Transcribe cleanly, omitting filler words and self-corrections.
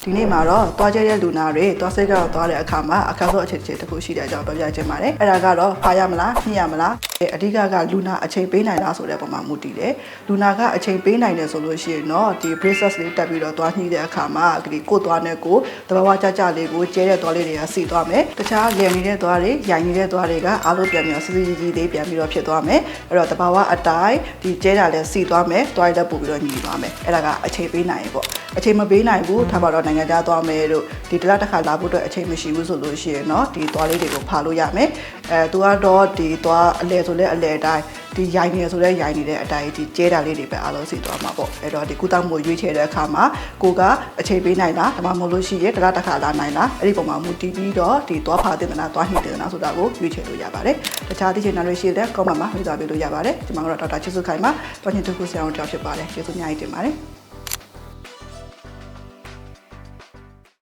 ဒီနေ့မှာတော့သွားကျတဲ့လူနာတွေသွားစိတ်ကတော့သွားတဲ့အခါမှာအခါဆုံးအခြေတစ်ခုရှိတဲ့အကြောင်းပြောပြချင်ပါတယ်အဲ့ဒါကတော့ဖာရမလားညှိရမလားအဓိကလူနာအချိန်ပေးနိုင်လားဆိုတဲ့ပုံမှာမူတည်တယ်လူနာကအချိန်ပေးနိုင်တယ်ဆိုလို့ရှိရင်တော့ဒီ braces လေးတက်ပြီးတော့သွားညှိတဲ့အခါမှာဒီကိုသွားနဲ့ကိုတဘာဝကြကြလေးကိုကျဲတဲ့သွားလေးတွေကစီသွားမယ်တခြားလည်နေတဲ့သွားတွေရိုင်နေတဲ့သွားတွေကအားလုံးပြန်ပြီးတော့စီစီကြီးလေးပြန်ပြီးတော့ဖြစ်သွားမယ်အဲ့တော့တဘာဝအတိုင်းဒီကျဲတာလည်းစီသွားမယ်သွားရတဲ့ပို့ပြီးတော့ညှိသွားမယ်အဲ့ဒါကအချိန်ပေးနိုင်ပေါ့အချိန်မပေးနိုင်ဘူးထားပါတော့နိုင်ငံခြားသွားမယ်လို့ဒီတစ်လတစ်ခါလာဖို့အတွက်အချိန်မရှိဘူးဆိုလို့ရှိရင်တော့ဒီသွားလေးတွေကိုဖာလို့ရမယ်သူကတော့ဒီသွားအလဲဆိုလဲအလဲအတိုင်းဒီရိုင်နေဆိုလဲရိုင်နေတဲ့အတိုင်းဒီကျဲတာလေးတွေပဲအားလုံးစီသွားမှာပေါ့အဲ့တော့ဒီကုသမှုရွေးချယ်တဲ့အခါမှာကိုကအချိန်ပေးနိုင်လားဒါမှမဟုတ်လို့ရှိရင်တစ်လတစ်ခါလာနိုင်လားအဲ့ဒီပုံမှာမူတည်ပြီးတော့ဒီသွားဖာတင်မလားသွားညှိတင်မလားဆိုတာကိုရွေးချယ်လို့ရပါတယ်တခြားသိချင်တာတွေရှိတဲ့ comment မှာမိသားပေးလို့ရပါတယ်ကျွန်တော်တို့ဒေါက်တာချစ်စုခိုင်မှာတွားညှိထုတ်ခုဆရာအောင်ကြောက်ဖြစ်ပါတယ်ကျေးဇူးအများကြီးတင်ပါတယ်